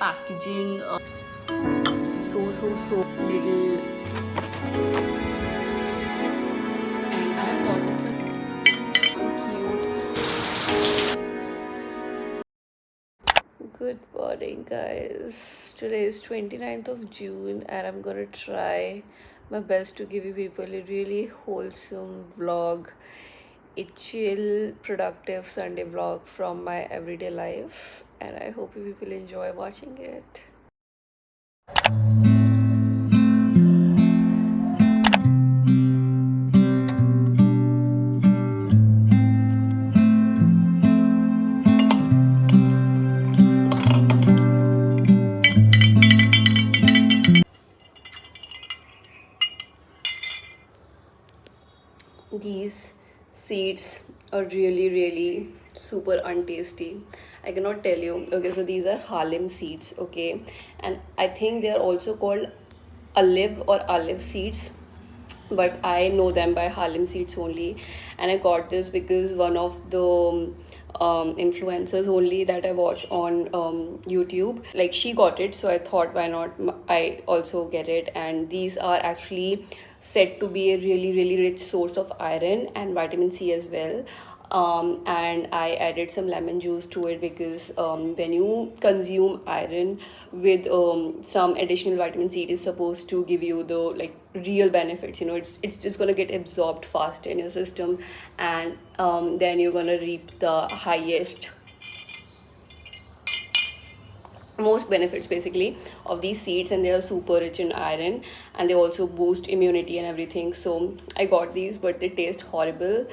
packaging, so little. And I have got this cute. Good morning, guys. Today is 29th of June, and I'm gonna try my best to give you people a really wholesome vlog, a chill, productive Sunday vlog from my everyday life, and I hope you people enjoy watching it. These seeds are really super untasty. I cannot tell you. Okay, so these are Halim seeds, okay, and I think they are also called olive seeds, but I know them by Halim seeds only. And I got this because one of the influencers only that I watch on YouTube, like, she got it, so I thought, why not I also get it. And these are actually said to be a really rich source of iron and vitamin C as well. And I added some lemon juice to it because when you consume iron with some additional vitamin C, it is supposed to give you the, like, real benefits. You know, it's just gonna get absorbed fast in your system, and then you're gonna reap the highest, most benefits basically of these seeds. And they are super rich in iron, and they also boost immunity and everything. So I got these, but they taste horrible.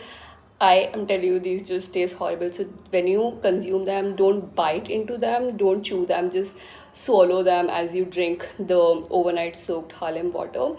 I am telling you, these just taste horrible. So when you consume them, don't bite into them, don't chew them, just swallow them as you drink the overnight soaked Harlem water.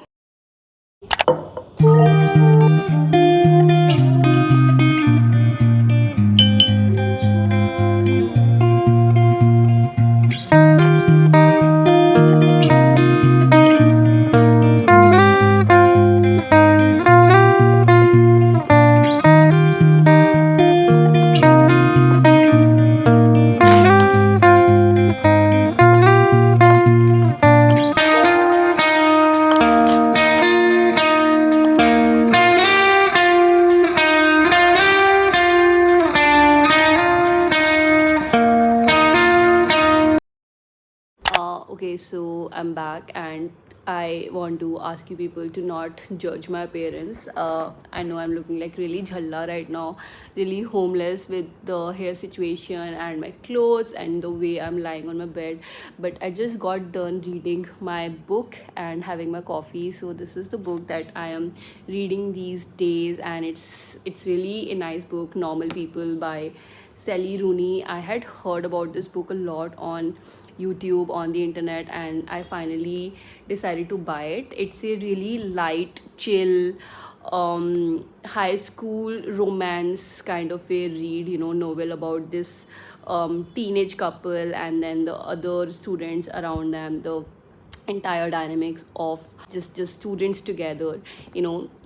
Okay, so I'm back, and I want to ask you people to not judge my appearance. I know I'm looking like really jhalla right now, really homeless with the hair situation and my clothes and the way I'm lying on my bed. But I just got done reading my book and having my coffee. So this is the book that I am reading these days, and it's really a nice book, Normal People by Sally Rooney. I had heard about this book a lot on YouTube, on the internet, and I finally decided to buy it. It's a really light, chill, high school romance kind of a read, novel about this teenage couple and then the other students around them, the entire dynamics of just students together,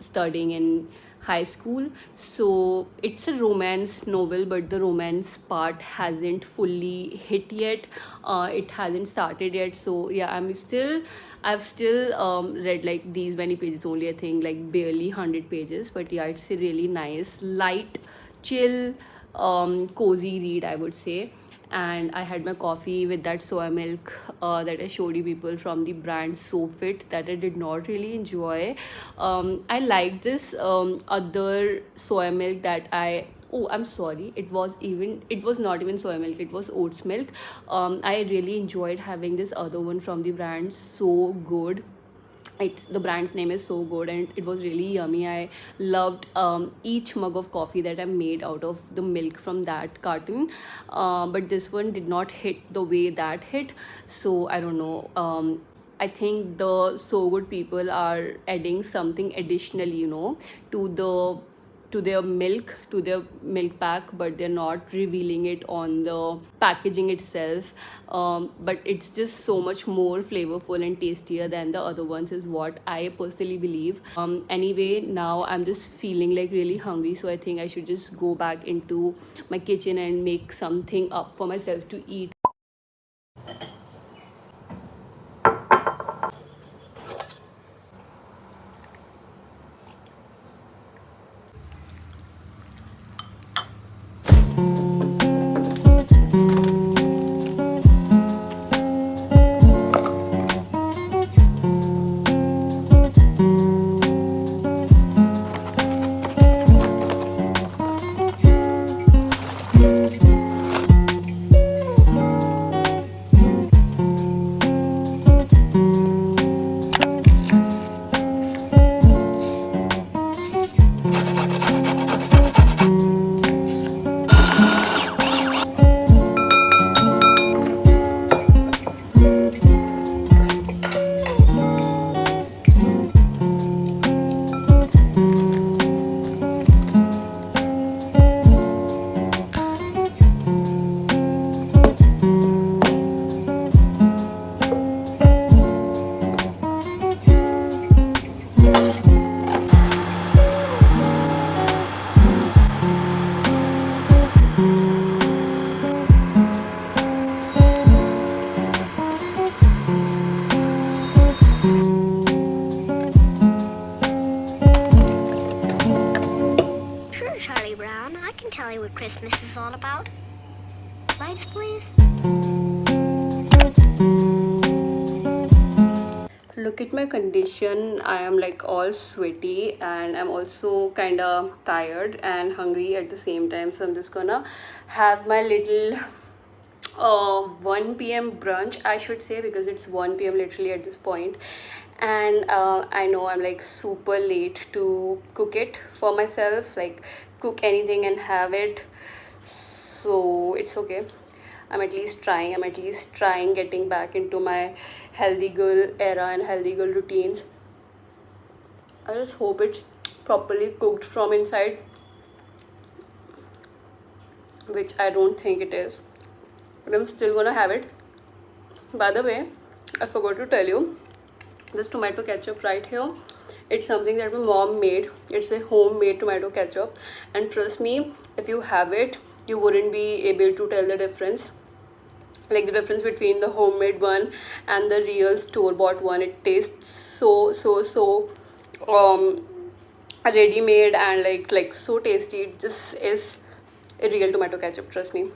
studying in high school. So it's a romance novel, but the romance part hasn't fully hit yet. It hasn't started yet. So yeah, I've still read like these many pages only, I think like barely 100 pages. But yeah, it's a really nice, light, chill, cozy read, I would say. And I had my coffee with that soya milk that I showed you people from the brand SoFit that I did not really enjoy. I liked this other soya milk that I'm sorry, it was not even soya milk, it was oats milk. I really enjoyed having this other one from the brand So Good. It's the brand's name is So Good, and it was really yummy. I loved each mug of coffee that I made out of the milk from that carton. But this one did not hit the way that hit. So I don't know. I think the So Good people are adding something additional, to their milk pack, but they're not revealing it on the packaging itself. But it's just so much more flavorful and tastier than the other ones, is what I personally believe. Anyway, now I'm just feeling like really hungry, so I think I should just go back into my kitchen and make something up for myself to eat. Lights, please. Look at my condition. I am like all sweaty and I'm also kind of tired and hungry at the same time. So I'm just gonna have my little 1 p.m. brunch, I should say, because it's 1 p.m. literally at this point. And I know I'm like super late to cook it for myself, like cook anything and have it. So it's okay. I'm at least trying getting back into my healthy girl era and healthy girl routines. I just hope it's properly cooked from inside, which I don't think it is. But I'm still gonna have it. By the way, I forgot to tell you, this tomato ketchup right here, it's something that my mom made. It's a homemade tomato ketchup, and trust me, if you have it, you wouldn't be able to tell the difference, like the difference between the homemade one and the real store bought one. It tastes so um ready made and like so tasty. It just is a real tomato ketchup, trust me.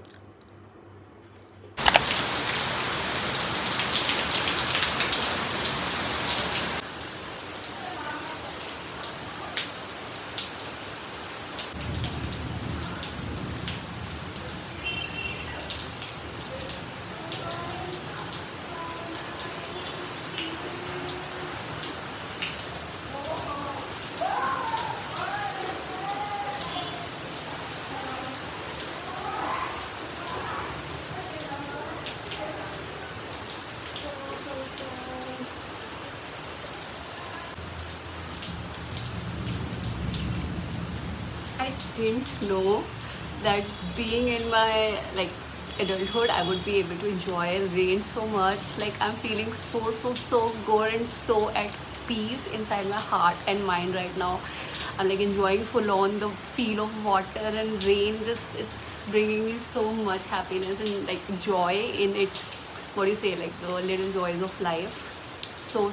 I didn't know that being in my like adulthood, I would be able to enjoy rain so much. Like I'm feeling so good and so at peace inside my heart and mind right now. I'm like enjoying full on the feel of water and rain. Just it's bringing me so much happiness and like joy in its, what do you say, like the little joys of life. So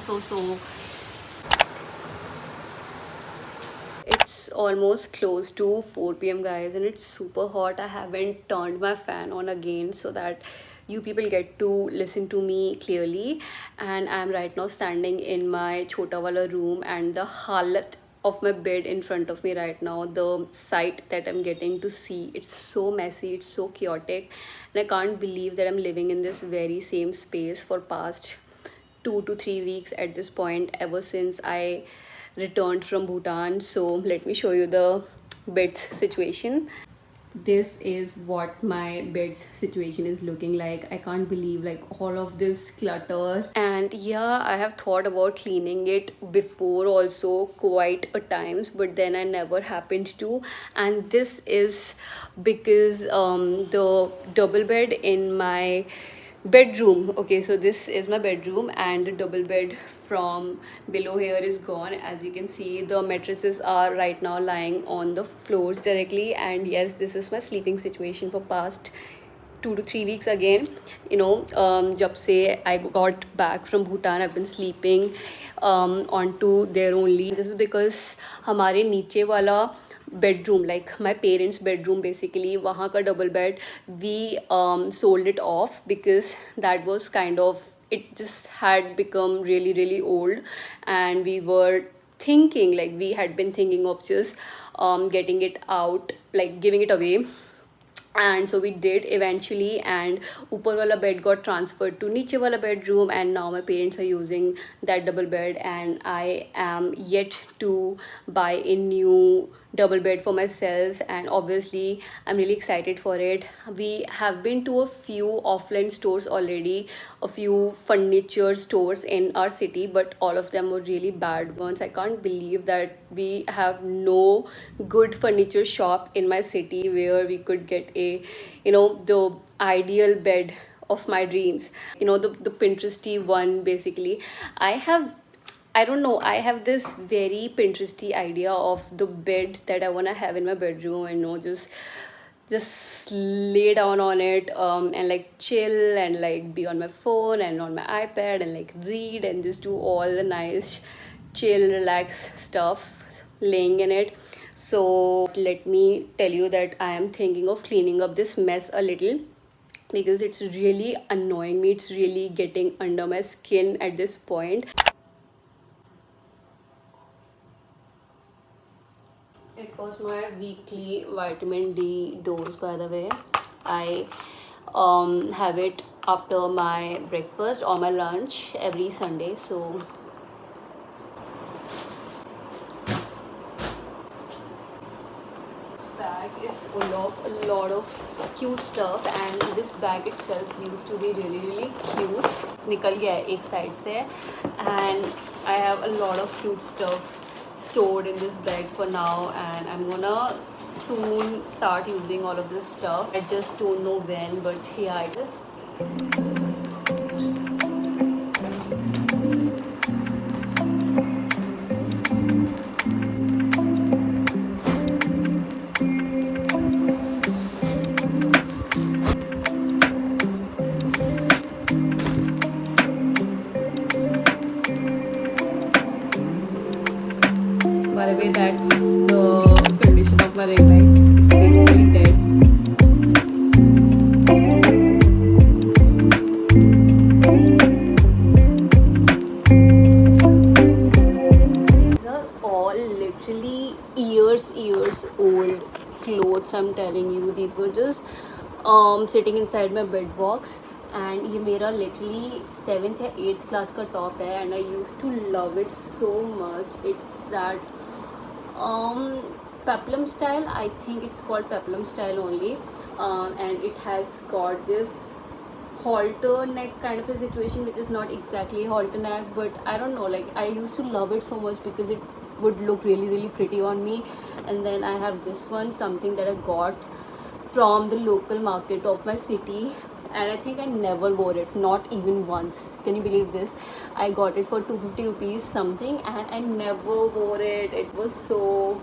it's almost close to 4 p.m., guys, and it's super hot. I haven't turned my fan on again so that you people get to listen to me clearly. And I'm right now standing in my chota wala room, and the halat of my bed in front of me right now, the sight that I'm getting to see, it's so messy, it's so chaotic, and I can't believe that I'm living in this very same space for past 2 to 3 weeks at this point, ever since I returned from Bhutan. So let me show you the beds situation. This is what my bed's situation is looking like. I can't believe like all of this clutter. And yeah, I have thought about cleaning it before also quite a times, but then I never happened to. And this is because the double bed in my bedroom, okay, so this is my bedroom, and the double bed from below here is gone. As you can see, the mattresses are right now lying on the floors directly, and yes, this is my sleeping situation for past 2 to 3 weeks again. Jab se I got back from Bhutan, I've been sleeping onto there only. This is because हमारे नीचे वाला bedroom, like my parents bedroom basically, wahan ka double bed, we sold it off because that was kind of, it just had become really old, and we were thinking, like we had been thinking of just getting it out, like giving it away. And so we did eventually, and upar wala bed got transferred to niche wala bedroom, and now my parents are using that double bed, and I am yet to buy a new double bed for myself, and obviously I'm really excited for it. We have been to a few offline stores already, a few furniture stores in our city, but all of them were really bad ones. I can't believe that we have no good furniture shop in my city where we could get a, the ideal bed of my dreams, the Pinteresty one basically. I don't know, I have this very Pinteresty idea of the bed that I want to have in my bedroom, and just lay down on it, and like chill and like be on my phone and on my iPad and like read and just do all the nice chill relax stuff laying in it. So let me tell you that I am thinking of cleaning up this mess a little. because it's really annoying me. It's really getting under my skin at this point. It was my weekly vitamin D dose, by the way. I have it after my breakfast or my lunch every Sunday. So this bag is full of a lot of cute stuff, and this bag itself used to be really really cute. निकल गया है एक side से, and I have a lot of cute stuff stored in this bag for now, and I'm gonna soon start using all of this stuff. I just don't know when, but yeah, I just. By the way, that's the condition of my ring light. It's basically dead. These are all literally years old clothes. I'm telling you, these were just sitting inside my bed box. And ये मेरा literally 7th या 8th class का top है, and I used to love it so much. It's that peplum style. I think it's called peplum style only, and it has got this halter neck kind of a situation, which is not exactly halter neck, but I don't know, like I used to love it so much because it would look really really pretty on me. And then I have this one, something that I got from the local market of my city, and I think I never wore it, not even once. Can you believe this? I got it for 250 rupees something, and I never wore it. It was so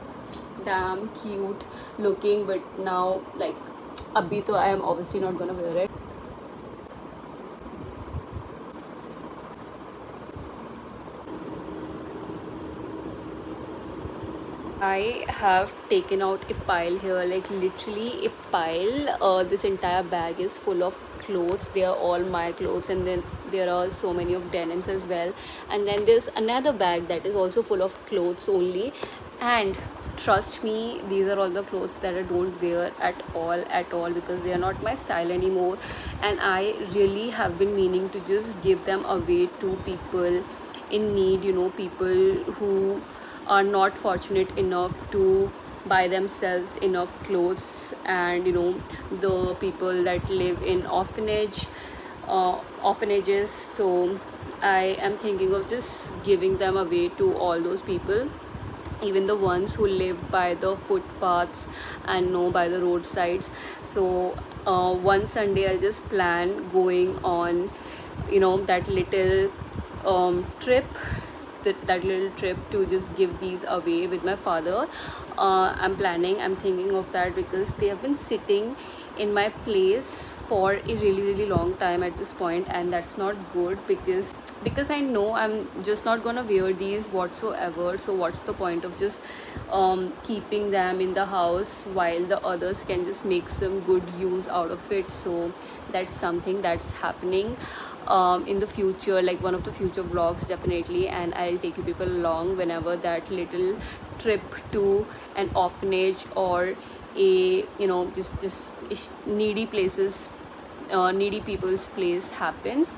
damn cute looking, but now, like, abhi to I am obviously not gonna wear it. I have taken out a pile here, like literally a pile. This entire bag is full of clothes. They are all my clothes, and then there are so many of denims as well. And then there's another bag that is also full of clothes only. And trust me, these are all the clothes that I don't wear at all, because they are not my style anymore. And I really have been meaning to just give them away to people in need, people who are not fortunate enough to buy themselves enough clothes, and the people that live in orphanages. So I am thinking of just giving them away to all those people, even the ones who live by the footpaths and by the roadsides. So one Sunday I'll just plan going on that little trip, that little trip to just give these away with my father. I'm thinking of that because they have been sitting in my place for a really really long time at this point, and that's not good, because I know I'm just not gonna wear these whatsoever. So what's the point of just keeping them in the house while the others can just make some good use out of it? So that's something that's happening in the future, like one of the future vlogs definitely, and I'll take you people along whenever that little trip to an orphanage or a just needy places, needy people's place happens.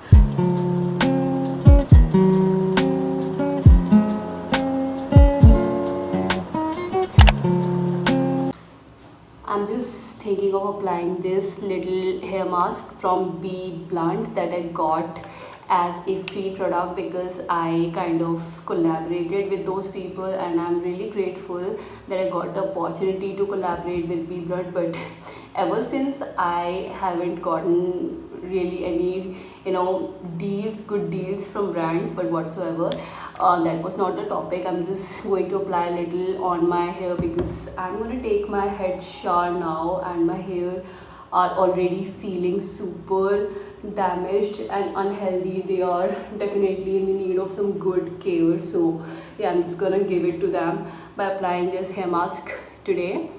I'm just thinking of applying this little hair mask from Be Blunt that I got as a free product, because I kind of collaborated with those people, and I'm really grateful that I got the opportunity to collaborate with Be Blunt. But ever since, I haven't gotten really any good deals from brands, but whatsoever. That was not the topic. I'm just going to apply a little on my hair because I'm going to take my head shower now, and my hair are already feeling super damaged and unhealthy. They are definitely in the need of some good care. So yeah, I'm just gonna give it to them by applying this hair mask today.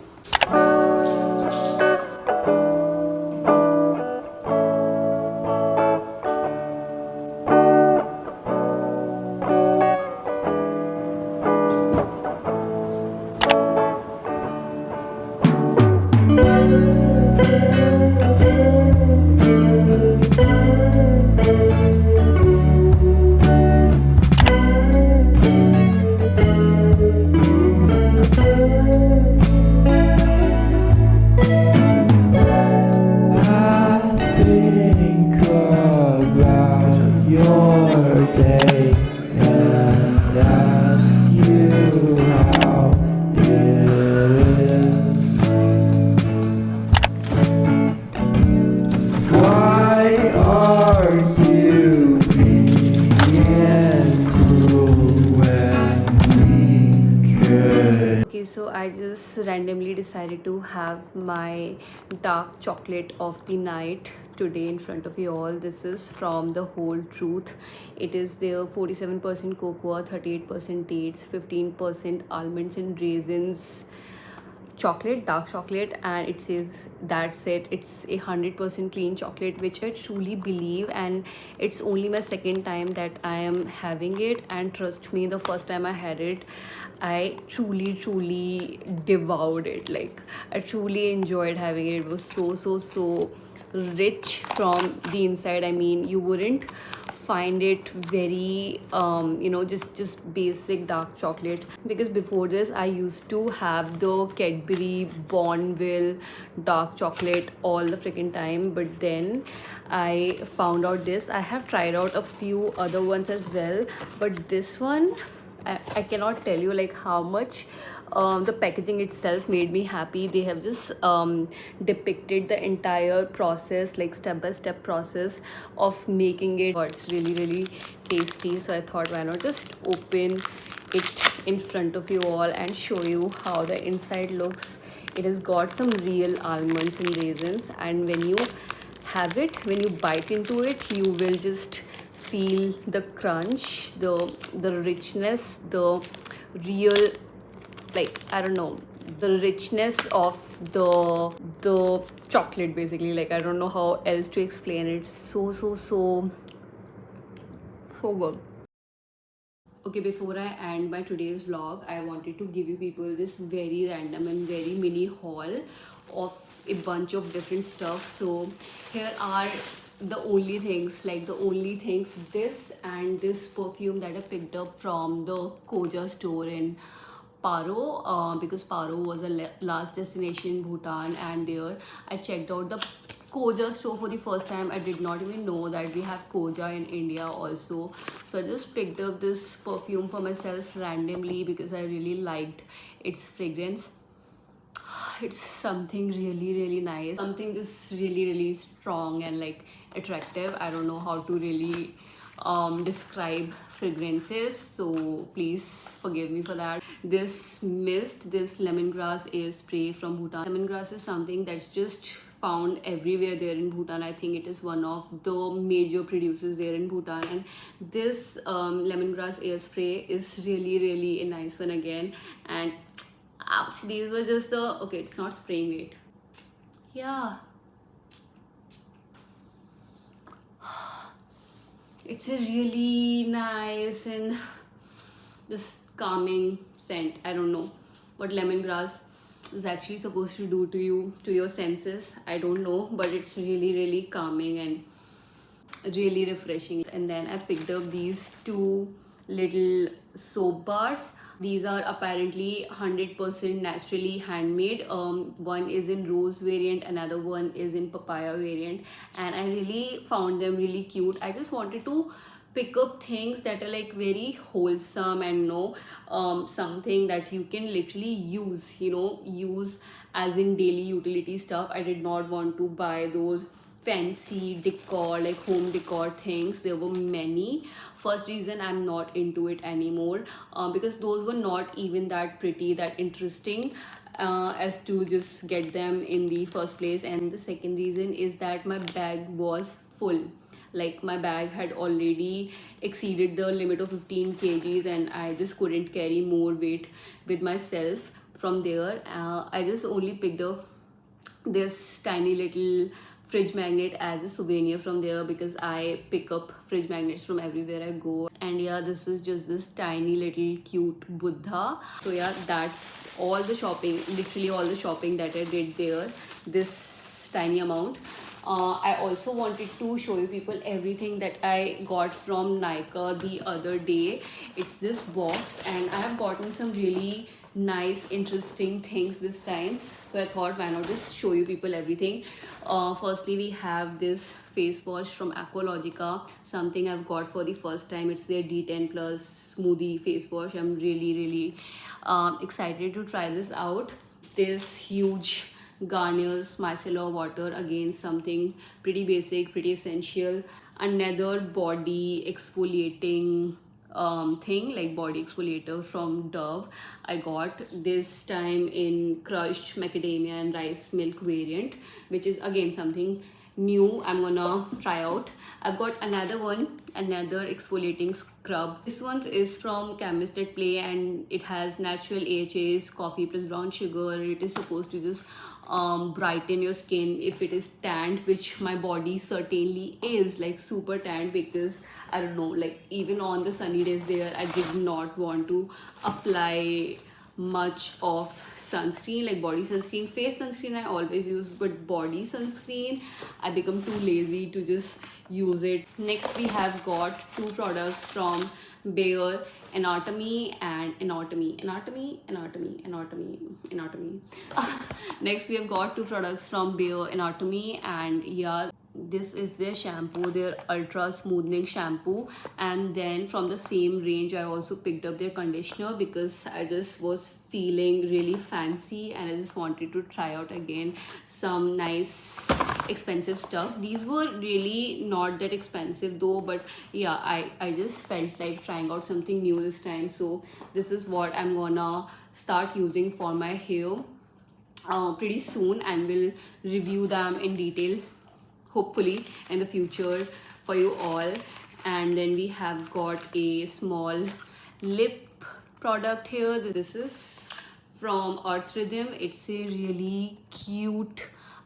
so I just randomly decided to have my dark chocolate of the night today in front of you all. This is from the Whole Truth. It is their 47% cocoa, 38% dates, 15% almonds and raisins chocolate, dark chocolate, and it says that's it. It's 100% clean chocolate, which I truly believe, and it's only my second time that I am having it. And trust me, the first time I had it, I truly devoured it. Like, I truly enjoyed having it. It was so rich from the inside. I mean, you wouldn't find it very just basic dark chocolate, because before this I used to have the Cadbury Bonville dark chocolate all the freaking time. But then I found out this. I have tried out a few other ones as well, but this one, I cannot tell you like how much the packaging itself made me happy. They have just depicted the entire process, like step by step process of making it. It's really tasty, so I thought, why not just open it in front of you all and show you how the inside looks. It has got some real almonds and raisins, and when you have it, when you bite into it, you will just feel the crunch, the richness, the real, like, I don't know, the richness of the chocolate basically. Like, I don't know how else to explain it. So good. Okay, before I end my today's vlog, I wanted to give you people this very random and very mini haul of a bunch of different stuff. So here are the only things, this and this perfume that I picked up from the Koja store in Paro, because Paro was a last destination in Bhutan, and there I checked out the Koja store for the first time. I did not even know that we have Koja in India also. So I just picked up this perfume for myself randomly because I really liked its fragrance. It's something really nice, something just really strong and like attractive. I don't know how to really describe fragrances, so please forgive me for that. This mist, this lemongrass air spray from Bhutan. Lemongrass is something that's just found everywhere there in Bhutan. I think it is one of the major producers there in Bhutan, and this lemongrass air spray is really a nice one again. And ouch, these were just the, okay, it's not spraying it. Yeah, it's a really nice and just calming scent. I don't know what lemongrass is actually supposed to do to you, to your senses. I don't know, but it's really calming and really refreshing. And then I picked up these two little soap bars. These are apparently 100% naturally handmade. One is in rose variant, another one is in papaya variant, and I really found them really cute. I just wanted to pick up things that are like very wholesome and something that you can literally use as in daily utility stuff. I did not want to buy those fancy decor, like home decor things. There were many. First reason, I'm not into it anymore, because those were not even that pretty, that interesting, as to just get them in the first place. And the second reason is that my bag was full. Like, my bag had already exceeded the limit of 15 kgs, and I just couldn't carry more weight with myself from there. I just only picked up this tiny little fridge magnet as a souvenir from there, because I pick up fridge magnets from everywhere I go. And yeah, this is just this tiny little cute Buddha. So yeah, that's all the shopping, literally all the shopping that I did there, this tiny amount. I also wanted to show you people everything that I got from Nykaa the other day. It's this box, and I have gotten some really nice interesting things this time, so I thought, why not just show you people everything. Firstly, we have this face wash from Aqualogica, something I've got for the first time. It's their D10 plus smoothie face wash. I'm really excited to try this out. This huge Garnier's micellar water, again something pretty basic, pretty essential. Another body exfoliating thing like body exfoliator from Dove. I got this time in crushed macadamia and rice milk variant, which is again something new I'm gonna try out. I've got another one, another exfoliating scrub. This one is from Chemist at Play, and it has natural AHAs, coffee plus brown sugar. It is supposed to just brighten your skin if it is tanned, which my body certainly is, like super tanned, because I don't know, like even on the sunny days there I did not want to apply much of sunscreen, like body sunscreen. Face sunscreen I always use, but body sunscreen I become too lazy to just use it. Next we have got two products from Bayer, Anatomy and Anatomy. Next we have got two products from Bayer, Anatomy, and yeah, this is their shampoo, their ultra smoothing shampoo. And then from the same range I also picked up their conditioner, because I just was feeling really fancy and I just wanted to try out again some nice expensive stuff. These were really not that expensive though, but yeah, I just felt like trying out something new this time. So this is what I'm gonna start using for my hair pretty soon, and will review them in detail hopefully in the future for you all. And then we have got a small lip product here. This is from Earth Rhythm. It's a really cute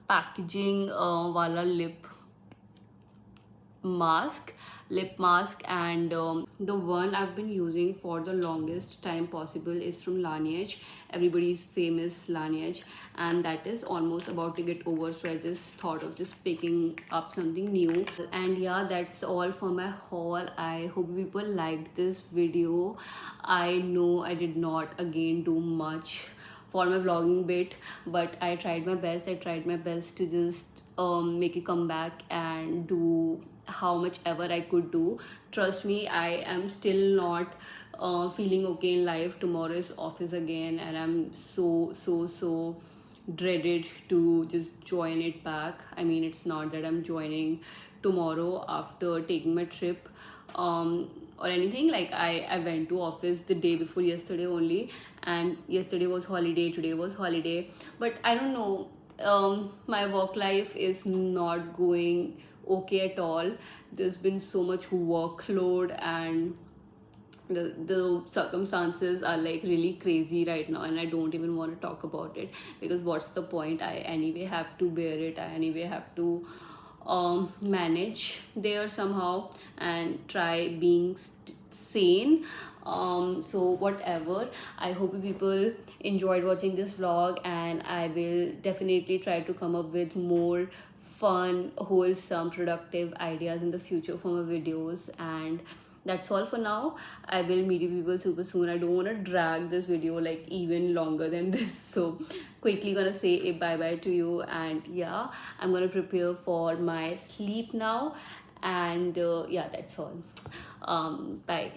packaging wala lip mask, and the one I've been using for the longest time possible is from Laneige, everybody's famous Laneige, and that is almost about to get over, so I just thought of just picking up something new. And yeah, that's all for my haul. I hope people liked this video. I know I did not again do much for my vlogging bit, but I tried my best. I tried my best to just make a comeback and do how much ever I could do. Trust me, I am still not feeling okay in life. Tomorrow is office again, and I'm so dreaded to just join it back. I mean, it's not that I'm joining tomorrow after taking my trip or anything. Like I went to office the day before yesterday only, and yesterday was holiday, today was holiday, but I don't know, my work life is not going okay at all. There's been so much workload, and the circumstances are like really crazy right now, and I don't even want to talk about it, because what's the point? I anyway have to bear it. I anyway have to manage there somehow and try being sane. So whatever, I hope people enjoyed watching this vlog, and I will definitely try to come up with more fun, wholesome, productive ideas in the future for my videos. And that's all for now. I will meet you people super soon. I don't want to drag this video like even longer than this, so quickly gonna say a bye bye to you. And yeah, I'm gonna prepare for my sleep now, and yeah, that's all. Bye.